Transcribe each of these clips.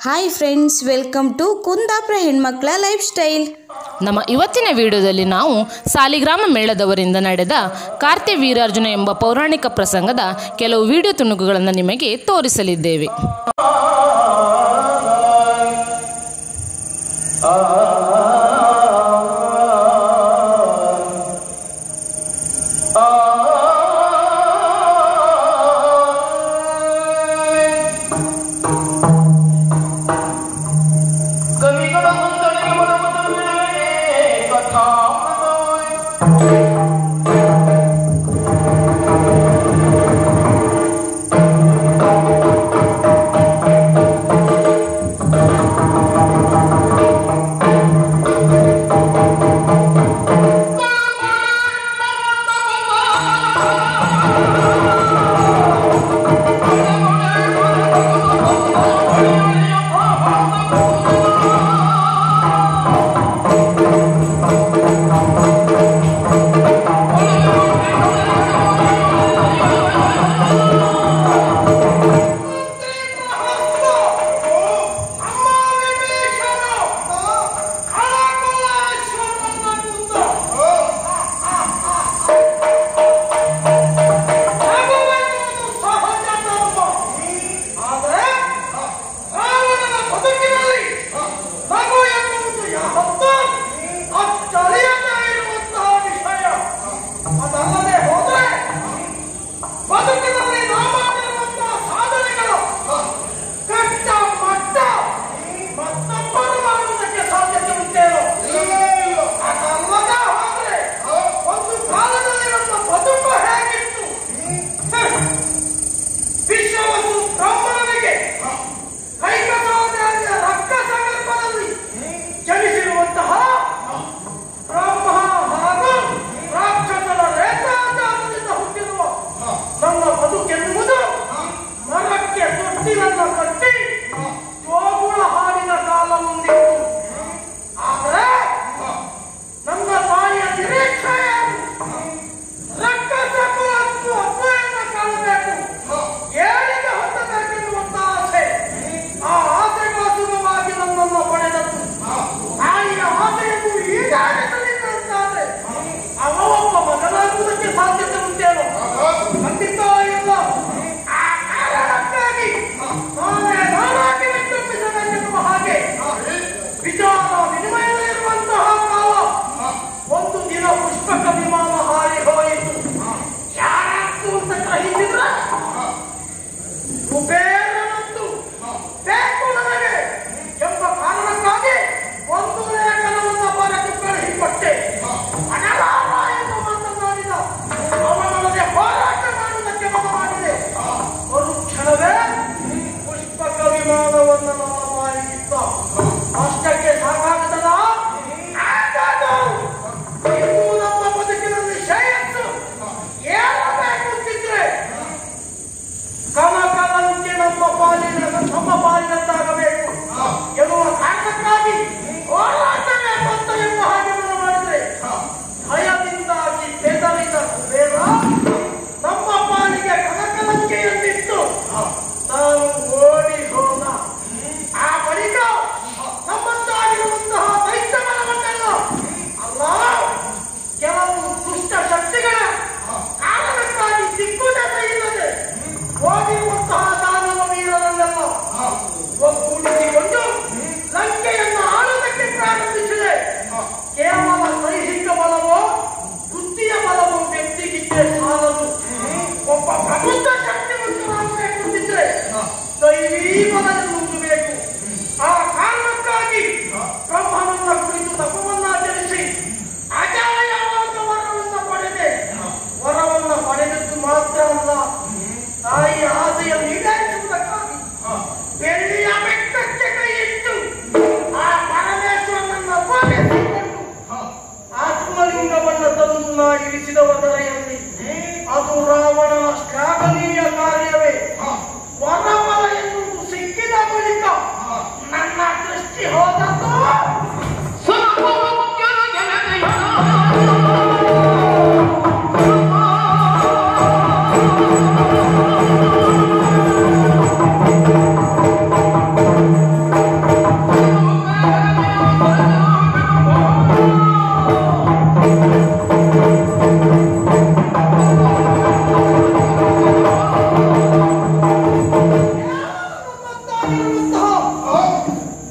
Hi friends, welcome to Kundapur ಹೆಣ್ಮಕ್ಳ life style. ನಮ್ಮ ಇವತ್ತಿನ ವಿಡಿಯೋದಲ್ಲಿ ನಾವು ಸಾಲಿಗ್ರಾಮ ಮೇಳದವರಿಂದ ನಡೆದ ಕಾರ್ತಿ ವೀರಾರ್ಜುನ ಎಂಬ ಪೌರಾಣಿಕ ಪ್ರಸಂಗದ ಕೆಲವು ವಿಡಿಯೋ ತುಣುಕುಗಳನ್ನು ನಿಮಗೆ ತೋರಿಸಲಿದ್ದೇವೆ.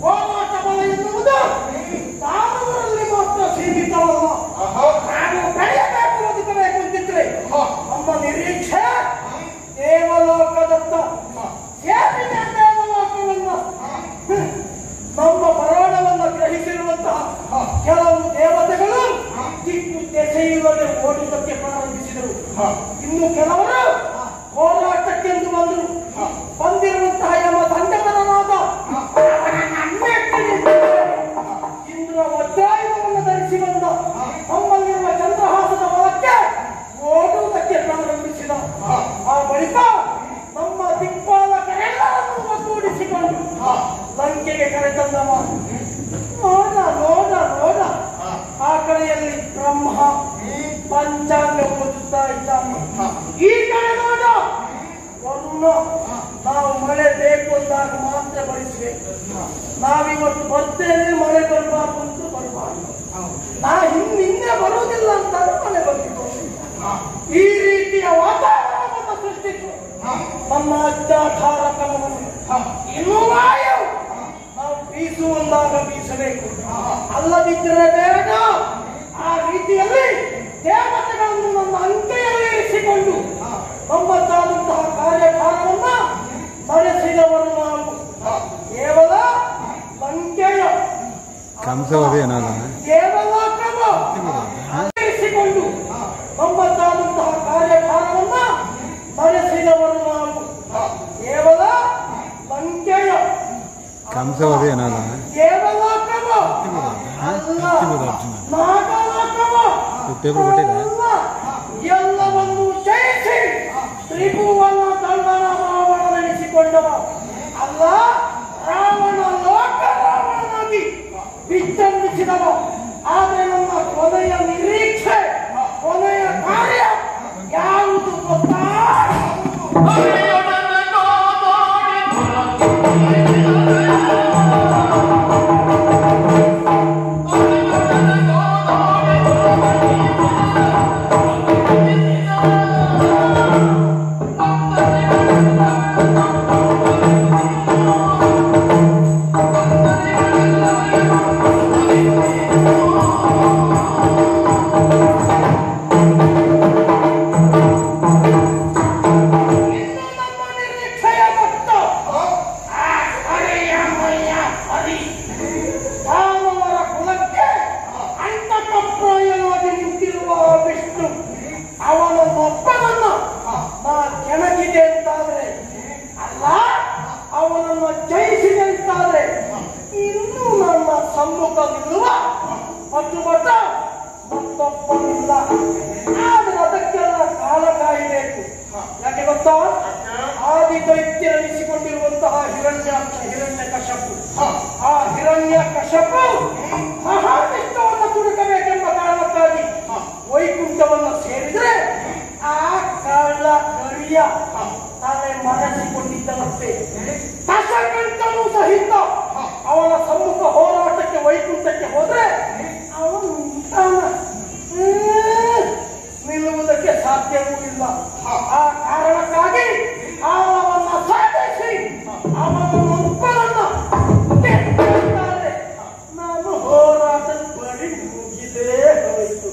ಹೋರಾಟ ಬಲ ಎನ್ನುವುದು ಕಾನೂನಲ್ಲಿ ಮಾತ್ರ ಸೀಮಿತವಲ್ಲ. ನಾವು ಬೆಳೆಯಬೇಕು, ಬದುಕಬೇಕು ಅಂತಿದ್ರೆ ನಮ್ಮ ನಿರೀಕ್ಷೆ ದೇವಲೋಕದತ್ತ. ಸೇರಿದ ದೇವಲೋಕವನ್ನ ನಮ್ಮ ಪರಾಣವನ್ನು ಗ್ರಹಿಸಿರುವಂತಹ ಕೆಲವು ದೇವತೆಗಳು ದಿಕ್ಕು ದೆಸೆಯಿಲ್ಲದೆ ಓಡುವುದಕ್ಕೆ ಪ್ರಾರಂಭಿಸಿದರು. ಇನ್ನು ಕೆಲವರು ಹೋರಾಟಕ್ಕೆಂದು ಬಂದರು. ಬಂದಿರುವಂತಹ ಯಮ ಸಂಘಟನರಾದ ಇಂದ್ರ ವಜ್ರಾಯುಧವನ್ನು ಧರಿಸಿ ಬಂದ ನಮ್ಮಲ್ಲಿರುವ ಚಂದ್ರಹಾಸದ ಬಲಕ್ಕೆ ಓಡುವುದಕ್ಕೆ ಪ್ರಾರಂಭಿಸಿದ. ಆ ಬಳಿಕ ನಮ್ಮ ದಿಕ್ಪಾಲಕರೆಲ್ಲರನ್ನು ಒಗ್ಗೂಡಿಸಿಕೊಂಡು ಲಂಕೆಗೆ ಕರೆತಂದವ. ನೋಡ ನೋಡ ನೋಡ, ಆ ಕಡೆಯಲ್ಲಿ ಬ್ರಹ್ಮ ಪಂಚಾಂಗ ಓದುತ್ತಾ ಇದ್ದಾನೆ. ಈ ಕಡೆ ನೋಡ ವರುಣ, ನಾವು ಮಳೆ ಬೇಕು ಅಂದಾಗ ಮಾತ್ರ ಬರಿಸಬೇಕು. ನಾವಿವತ್ತು ಬರ್ತೇನೆ, ಮಳೆ ಬರಬಾರ್ದು ಅಂತ ಬರಬಾರ್ದು. ನಿನ್ನೆ ಬರುವುದಿಲ್ಲ ಅಂತಾದ್ರೆ ಮಳೆ ಬರ್ತಿತ್ತು. ಈ ರೀತಿಯ ವಾತಾವರಣವನ್ನು ಸೃಷ್ಟಿಸಿ ನಮ್ಮ ಅಜ್ಜಾಧಾರಕವನ್ನು ಇನ್ನೂ ವಾಯು ನಾವು ಬೀಸುವಂದಾಗ ಬೀಸಬೇಕು, ಅಲ್ಲದಿದ್ದರೆ ಬೇಡ. ಆ ರೀತಿಯಲ್ಲಿ ದೇವತೆಗಳನ್ನು ನಮ್ಮ ಅಂಕೆಯಲ್ಲಿ ಇರಿಸಿಕೊಂಡು ನಮ್ಮದಾದಂತಹ ಕಾರ್ಯಭಾರವನ್ನ ನಡೆಸಿದವರು ನಾವು. ಕೇವಲ ಲಂಕೆಯ ದೇವಲೋಕವು ಇರಿಸಿಕೊಂಡು ನಮ್ಮದಾದಂತಹ ಕಾರ್ಯಭಾರವನ್ನ ನಡೆಸಿದವರು ನಾವು. ಕೇವಲ ಲಂಕೆಯ ದೇವಲೋಕವು ನಾಗಲೋಕವು ಎಲ್ಲವನ್ನು ಜಯಿಸಿ ತ್ರಿಭುವನ ದಂಡನ ರಾವಣನೆನಿಸಿಕೊಂಡವ. ಅಲ್ಲ, ರಾವಣ ಲೋಕ ರಾವಣನಾಗಿ ವಿಜೃಂಭಿಸಿದವ. ಆದರೆ ನಮ್ಮ ಕೊನೆಯ ನಿರೀಕ್ಷೆ, ಕೊನೆಯ ಕಾರ್ಯ ಯಾವುದು ಗೊತ್ತಾ? ಮತ್ತೊಬ್ಬನಿಲ್ಲ. ಆದರೆ ಅದಕ್ಕೆಲ್ಲ ಕಾಲ ಕಾಯಬೇಕು. ಯಾಕೆ ಗೊತ್ತಾ? ಆದಿ ದೈತ್ಯರೆನಿಸಿಕೊಂಡಿರುವಂತಹ ಹಿರಣ್ಯಕಶಪು, ಆ ಹಿರಣ್ಯಕಶಪು ಮಹಾವಿಷ್ಣುವನ್ನು ಹುಡುಕಬೇಕೆಂಬ ಕಾರಣಕ್ಕಾಗಿ ವೈಕುಂಠವನ್ನು ಸೇರಿದ್ರೆ ಆ ಕಳ್ಳ ಕರಿಯ ತಾನೇ ಮರೆಸಿಕೊಂಡಿದ್ದನಂತೆ. ದಶಕಂಠನು ಸಹಿತ ಅವನ ಸಮ್ಮುಖ ಹೋರಾಟಕ್ಕೆ ವೈಕುಂಠಕ್ಕೆ ಹೋದ್ರೆ ಅವನು ನಿಲ್ಲುವುದಕ್ಕೆ ಸಾಧ್ಯವೂ ಇಲ್ಲ. ಆ ಕಾರಣಕ್ಕಾಗಿ ಅವನನ್ನ ಸಾಧಿಸಿ ಅವನೊಬ್ಬರನ್ನ ಗೆದ್ದಿದ್ದಾರೆ. ನಾನು ಹೋರಾಟದ ಬಳಿ ಮುಗಿದೇ ಹೋಯಿತು.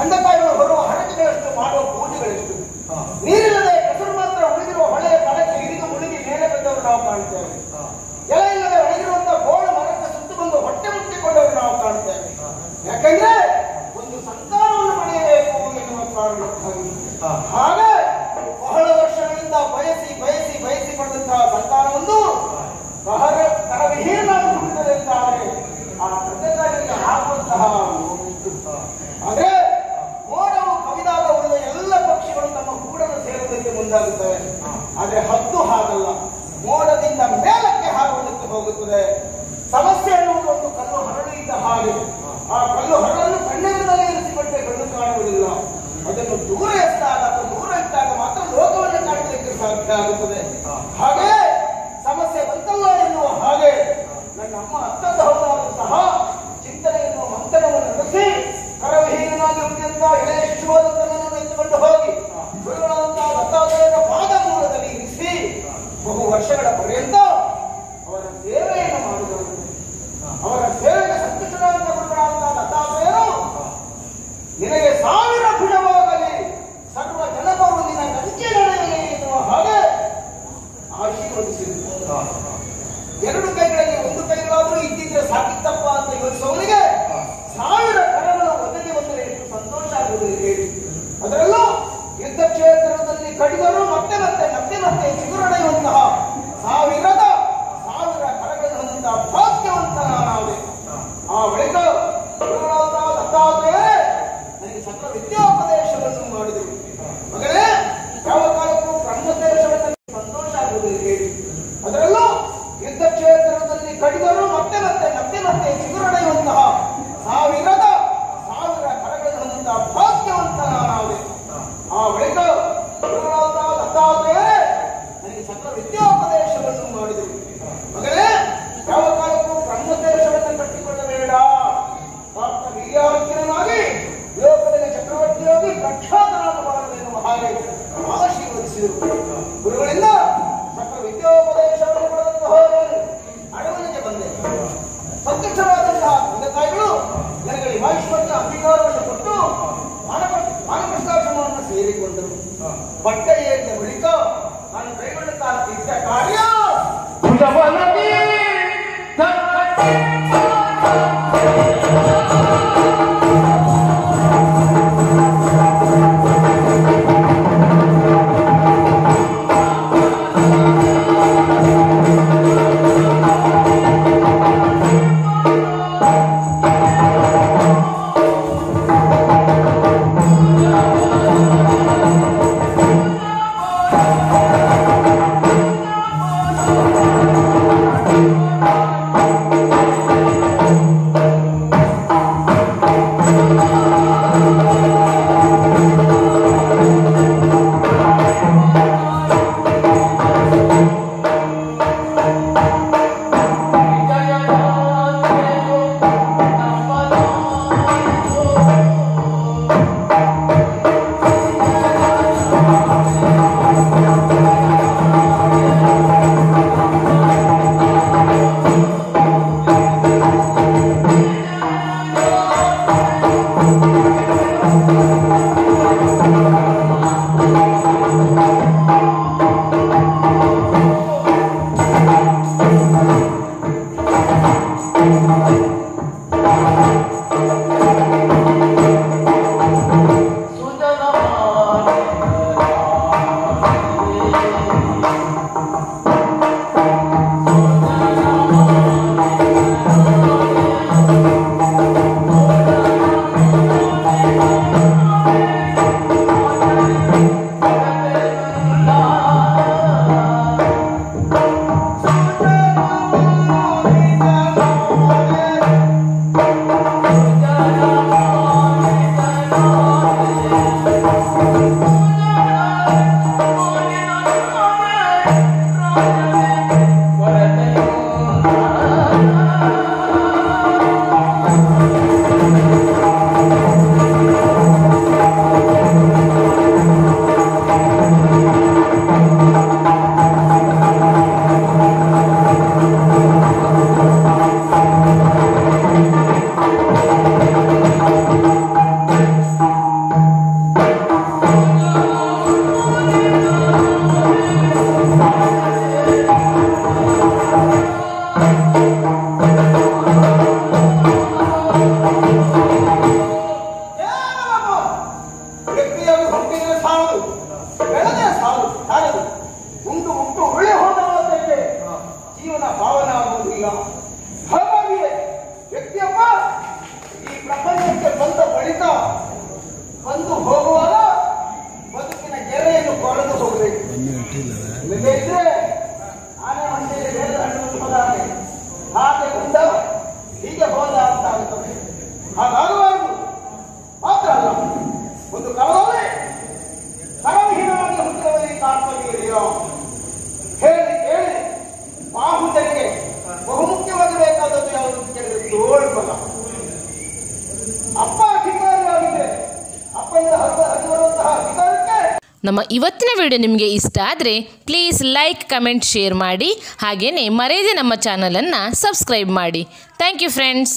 ಅಂಡಕಾಯಿಗಳು ಬರುವ ಹರಕೆಗಳಷ್ಟು ಮಾಡುವ ಪೂಜೆಗಳೆಷ್ಟು. ನೀರಿಲ್ಲದೆ ಹೆಸರು ಮಾತ್ರ ಉಳಿದಿರುವ ಹೊಳೆಯ ತಳಕ್ಕೆ ಹಿಡಿದು ಮುಳುಗಿ ಮೇಲೆ ಬಂದವರು ನಾವು ಕಾಣ್ತೇವೆ. ಎಲೆ ಇಲ್ಲದೆ ಒಣಗಿರುವಂತಹ ಗೋಳು ಮರಕ್ಕೆ ಸುತ್ತು ಬಂದು ಹೊಟ್ಟೆ ಮುಟ್ಟಿಕೊಂಡವರು ನಾವು ಕಾಣ್ತೇವೆ. ಯಾಕಂದ್ರೆ ಒಂದು ಸಂತಾನವನ್ನು ಪಡೆಯಬೇಕು ಎನ್ನುವ ಕಾರಣಕ್ಕಾಗಿ. ಹಾಗೆ ಬಹಳ ವರ್ಷಗಳಿಂದ ಬಯಸಿ ಬಯಸಿ ಬಯಸಿ ಪಡೆದಂತಹ ಸಂತಾನವೊಂದು ಕರವಿಹೀನಾಗಿ ಹುಟ್ಟಿದರೆ ಅಂತಾದರೆ ಆ ತಂದೆತಾಯಿಗಳಿಗೆ ಆಗುವಂತಹ ಆದ್ರೆ ಮೋಡವು ಕವಿದಾಗ ಉಳಿದ ಎಲ್ಲ ಪಕ್ಷಿಗಳು ತಮ್ಮ ಗೂಡನ್ನು ಸೇರುವುದಕ್ಕೆ ಮುಂದಾಗುತ್ತವೆ. ಆದ್ರೆ ಹದ್ದು ಹಾಗಲ್ಲ, ಮೋಡದಿಂದ ಮೇಲಕ್ಕೆ ಹಾರುವುದಕ್ಕೆ ಹೋಗುತ್ತದೆ. ಸಮಸ್ಯೆ ಎನ್ನುವುದು ಒಂದು ಕಲ್ಲು ಹರಳು ಇದ್ದ ಹಾಗೆ. ಆ ಕಲ್ಲು ಹರಳನ್ನು ಕಣ್ಣೆದುರಲ್ಲಿ ಇರಿಸಿಕೊಂಡೇ ಕಣ್ಣು ಕಾಣುವುದಿಲ್ಲ. ಅದನ್ನು ದೂರ ಎತ್ತಾಗ ಅಥವಾ ದೂರ ಇಟ್ಟಾಗ ಮಾತ್ರ ಲೋಕವನ್ನು ಕಾಣಲಿಕ್ಕೆ ಸಾಧ್ಯ ಆಗುತ್ತದೆ. ಹಾಗೆ ಸಮಸ್ಯೆ ಬಂತಲ್ಲ ಎನ್ನುವ ಹಾಗೆ ನನ್ನ ಅಮ್ಮ ಅತ್ತದವರಾದರೂ ಸಹ ಚಿಂತನೆಯನ್ನು ಮಂಥನವನ್ನು ನಡೆಸಿ ಕರವಿಹೀನಾಗಿ ಉಳಿದಂತ ಎಳೆಯ ಶಿಶುವಾದಂತನನ್ನು ಎತ್ತುಕೊಂಡು ಹೋಗಿ ಗುರುಗಳಾದಂತಹ ದತ್ತಾತ್ರೇಯರ ಪಾದ ಮೂಲದಲ್ಲಿ ಇರಿಸಿ ಬಹು ವರ್ಷಗಳ ಪರ್ಯಂತ ಅವರ ಸೇವೆಯನ್ನು ಮಾಡಿದರು. ಅವರ ಸೇವೆಗೆ ಸಂತುಷ್ಟರಾದಂತಹ ಗುರುಗಳಾದಂತಹ ದತ್ತಾತ್ರೇಯರು ನಿನಗೆ 1000 ಭಿಡವಾಗಲಿ, ಸರ್ವ ಜನಪರು ನಿನ್ನ ಕಂಚೆ ನಡೆಯಲಿ ಎನ್ನುವ ಹಾಗೆ ಆಶೀರ್ವದಿಸಿದರು. 2 ಕೈಗಳಲ್ಲಿ 1 ಕೈಗಳಾದರೂ ಇದ್ದಿದ್ರೆ ಸಾಕಿತ್ತಪ್ಪ ಅಂತ ಯೋಚಿಸುವವನಿಗೆ 1000 ಕರಗಳು ಒದಗಿ ಬಂದರೆ ಎಷ್ಟು ಸಂತೋಷ ಆಗುವುದಿಲ್ಲ ಹೇಳಿ. ಅದರಲ್ಲೂ ಯುದ್ಧ ಕ್ಷೇತ್ರದಲ್ಲಿ ಕಡಿದರು ಮತ್ತೆ ಮತ್ತೆ ಮತ್ತೆ ಮತ್ತೆ ಚಿಗುರಡೆಯುವಂತಹ 1000 ಕರಗಳನ್ನು ಹೊಂದಿದ ಭಾಗ್ಯವಂತನ ನಾವೇ. ಆ ಬಳಿಕ ದತ್ತಾತ್ರೇಯರೇ ನನಗೆ ಸಕಲ ವಿದ್ಯೋಪದೇಶವನ್ನು ಮಾಡಿದರು. ಮಗನೇ, ಯಾವ ಕಾಲಕ್ಕೂ ಬ್ರಹ್ಮೋಪದೇಶವನ್ನು ಸಂತೋಷ ಆಗುವುದಿಲ್ಲ ಹೇಳಿ. ಅದರಲ್ಲೂ ಯುದ್ಧ ಕ್ಷೇತ್ರದಲ್ಲಿ ಕಡಿದರು ಮತ್ತೆ ಮತ್ತೆ ಮತ್ತೆ ಮತ್ತೆ ಚಿಗುರಡೆಯುವಂತಹ 1000 ಕರಗಳನ್ನು ಹೊಂದಿದ ಭಾಗ್ಯವಂತನ ನಾವೇ. ಆ ಬಳಿಕ ದತ್ತಾತ್ರೇಯರೇ ನನಗೆ ಸಕಲ ವಿದ್ಯೋಪದೇಶವನ್ನು ಮಾಡಿದರು. ಮಗನೇ, ಯಾವ ಕಾಲಕ್ಕೂ ಬ್ರಹ್ಮೋಪದೇಶವನ್ನು ಕಟ್ಟಿಕೊಳ್ಳಬೇಡ. ವೀರ್ಯಾರ್ಜುನನಾಗಿ ಲೋಕದಲ್ಲಿ ಚಕ್ರವರ್ತಿಯಾಗಿ ಪ್ರಖ್ಯಾತನಾಗಬಾರದೆನ್ನುವ ಹಾಗೆ ಆಶೀರ್ವದಿಸಿದರು. ಗುರುಗಳಿಂದ ಸಕಲ ವಿದ್ಯೋಪದೇಶವನ್ನು ಪಡೆದಂತಹ ಅಡವನಿಗೆ ಬಂದೆ. ಸಂತುಷ್ಟರಾದಂತಹ ತಂದೆ ತಾಯಿಗಳು ನನಗೆ ವಿವಾಹಿಸುವಂತ ಅಧಿಕಾರವನ್ನು ಕೊಟ್ಟು ಮಾನಕೃಷ್ಣಾಶ್ರಮವನ್ನು ಸೇರಿಕೊಂಡರು. ಬಟ್ಟೆ ಏರಿದ ಬಳಿಕ ನಾನು ಕೈಗೊಳ್ಳುತ್ತಾ ಇದ್ದ ಕಾರ್ಯ ಹರಿಬರುವಂತಹ ವಿಕಾರಕ್ಕೆ ನಮ್ಮ ಇವತ್ತಿನ ವಿಡಿಯೋ ನಿಮಗೆ ಇಷ್ಟ ಆದರೆ ಪ್ಲೀಸ್ ಲೈಕ್ ಕಮೆಂಟ್ ಶೇರ್ ಮಾಡಿ ಹಾಗೆಯೇ ಮರೆಯದೆ ನಮ್ಮ ಚಾನಲನ್ನು ಸಬ್ಸ್ಕ್ರೈಬ್ ಮಾಡಿ ಥ್ಯಾಂಕ್ ಯು ಫ್ರೆಂಡ್ಸ್.